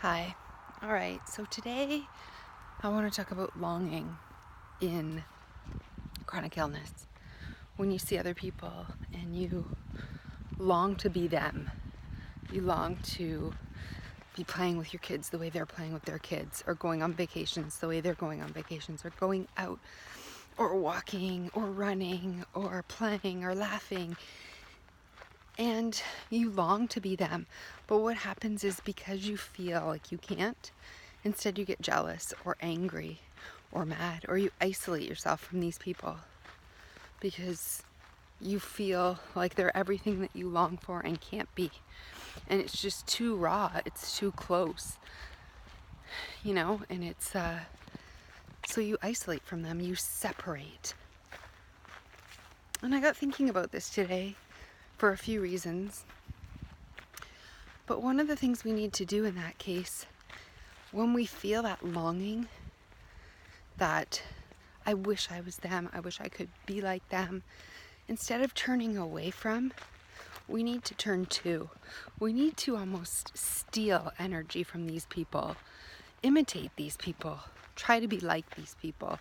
Hi. All right, so today I want to talk about longing in chronic illness. When you see other people and you long to be them, you long to be playing with your kids the way they're playing with their kids, or going on vacations the way they're going on vacations, or going out, or walking, or running, or playing, or laughing. And you long to be them. But what happens is, because you feel like you can't, instead you get jealous or angry or mad, or you isolate yourself from these people because you feel like they're everything that you long for and can't be. And it's just too raw, it's too close, and it's, so you isolate from them, you separate. And I got thinking about this today for a few reasons. But one of the things we need to do in that case, when we feel that longing, that I wish I was them, I wish I could be like them, instead of turning away from, we need to turn to. We need to almost steal energy from these people, imitate these people, try to be like these people.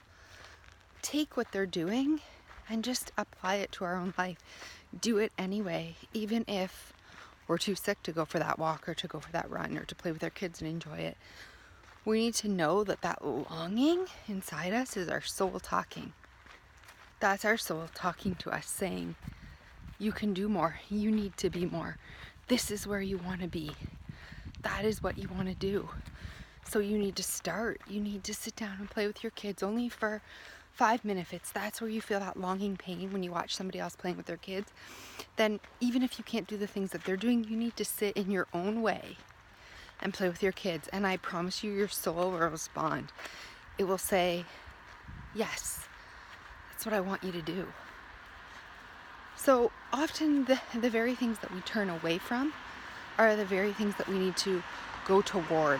Take what they're doing and just apply it to our own life. Do it anyway, even if we're too sick to go for that walk, or to go for that run, or to play with our kids and enjoy it. We need to know that that longing inside us is our soul talking. That's our soul talking to us, saying, you can do more, you need to be more. This is where you want to be. That is what you want to do. So you need to start. You need to sit down and play with your kids only for 5 minutes. If that's where you feel that longing pain when you watch somebody else playing with their kids, then even if you can't do the things that they're doing, you need to sit in your own way and play with your kids. And I promise you, your soul will respond. It will say, yes, that's what I want you to do. So often the very things that we turn away from are the very things that we need to go toward.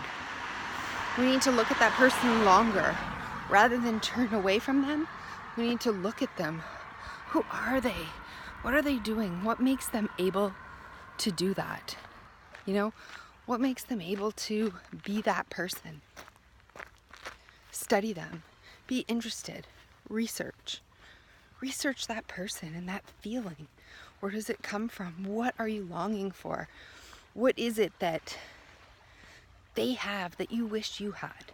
We need to look at that person longer. Rather than turn away from them, we need to look at them. Who are they? What are they doing? What makes them able to do that? What makes them able to be that person? Study them. Be interested. Research. Research that person and that feeling. Where does it come from? What are you longing for? What is it that they have that you wish you had?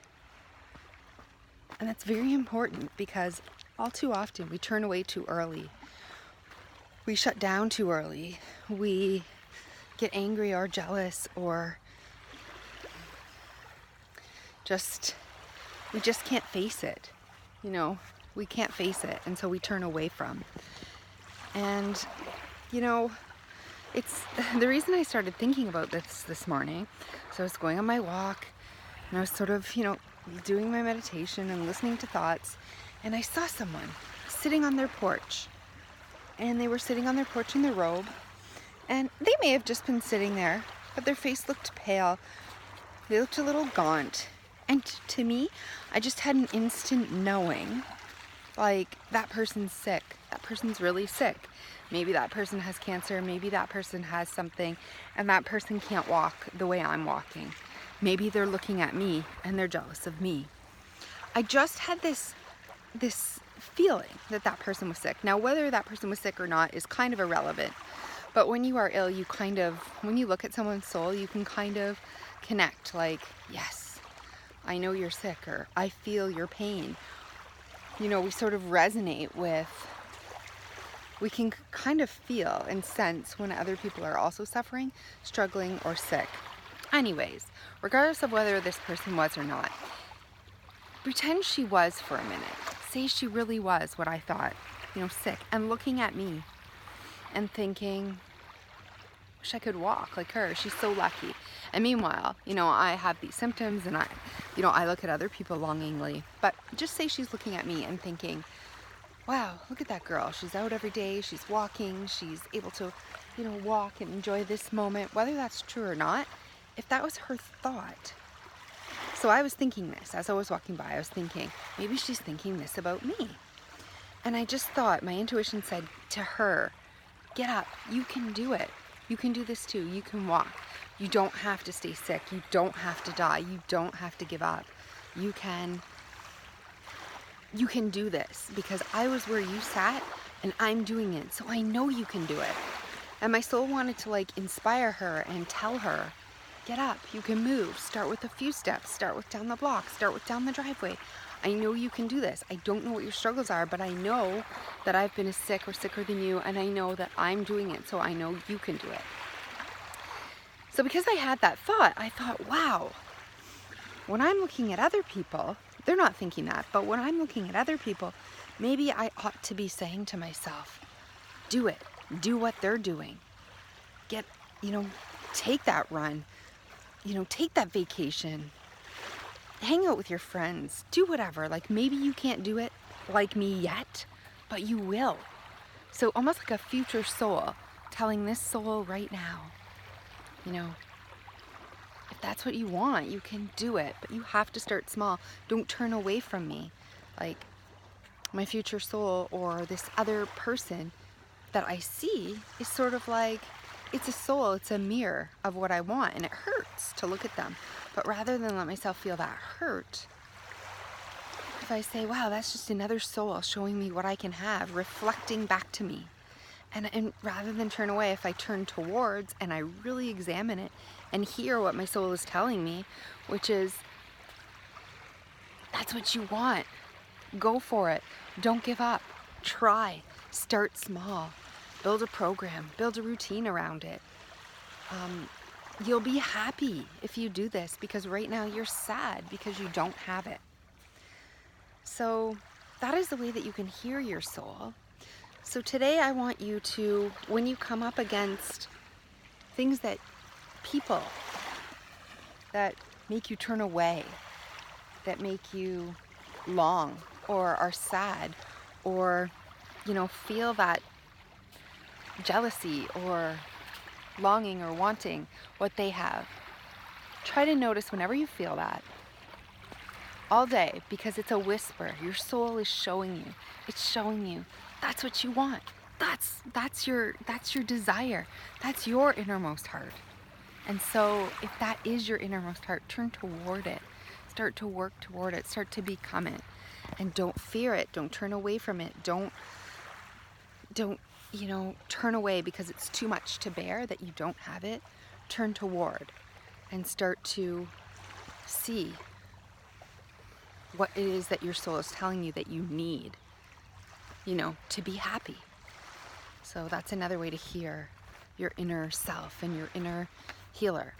And that's very important, because all too often we turn away too early. We shut down too early. We get angry or jealous, or we just can't face it. We can't face it, and so we turn away from. And it's the reason I started thinking about this morning. So I was going on my walk, and I was sort of, doing my meditation and listening to thoughts, and I saw someone sitting on their porch. And they were sitting on their porch in their robe, and they may have just been sitting there, but their face looked pale. They looked a little gaunt. And to me, I just had an instant knowing, like, that person's sick. That person's really sick. Maybe that person has cancer. Maybe that person has something, and that person can't walk the way I'm walking. Maybe they're looking at me and they're jealous of me. I just had this feeling that that person was sick. Now, whether that person was sick or not is kind of irrelevant. But when you are ill, when you look at someone's soul, you can kind of connect, like, yes, I know you're sick, or I feel your pain. We sort of resonate with, we can kind of feel and sense when other people are also suffering, struggling, or sick. Anyways, regardless of whether this person was or not, pretend she was for a minute. Say she really was what I thought, sick, and looking at me and thinking, wish I could walk like her. She's so lucky. And meanwhile, I have these symptoms, and I look at other people longingly. But just say she's looking at me and thinking, wow, look at that girl. She's out every day. She's walking. She's able to, walk and enjoy this moment, whether that's true or not. If that was her thought. So I was thinking this as I was walking by. I was thinking, maybe she's thinking this about me. And I just thought, my intuition said to her, get up. You can do it. You can do this too. You can walk. You don't have to stay sick. You don't have to die. You don't have to give up. You can do this, because I was where you sat and I'm doing it. So I know you can do it. And my soul wanted to like inspire her and tell her, get up, you can move. Start with a few steps. Start with down the block. Start with down the driveway. I know you can do this. I don't know what your struggles are, but I know that I've been as sick or sicker than you, and I know that I'm doing it, so I know you can do it. So because I had that thought, I thought, wow, when I'm looking at other people, they're not thinking that, but when I'm looking at other people, maybe I ought to be saying to myself, do it. Do what they're doing. Get, take that run. Take that vacation. Hang out with your friends. Do whatever. Like, maybe you can't do it like me yet, but you will. So almost like a future soul telling this soul right now, if that's what you want, you can do it, but you have to start small. Don't turn away from me. Like, my future soul or this other person that I see is sort of like, it's a soul, it's a mirror of what I want, and it hurts to look at them. But rather than let myself feel that hurt, if I say, wow, that's just another soul showing me what I can have, reflecting back to me. And rather than turn away, if I turn towards and I really examine it and hear what my soul is telling me, which is, that's what you want. Go for it. Don't give up. Try. Start small. Build a program. Build a routine around it. You'll be happy if you do this, because right now you're sad because you don't have it. So that is the way that you can hear your soul. So today I want you to, when you come up against things that people that make you turn away, that make you long or are sad, or feel that jealousy or longing or wanting what they have, try to notice whenever you feel that all day, because it's a whisper. Your soul is showing you. It's showing you that's what you want. That's your desire. That's your innermost heart. And so if that is your innermost heart, turn toward it. Start to work toward it. Start to become it. And don't fear it. Don't turn away from it. Don't turn away because it's too much to bear that you don't have it. Turn toward and start to see what it is that your soul is telling you that you need, to be happy. So that's another way to hear your inner self and your inner healer.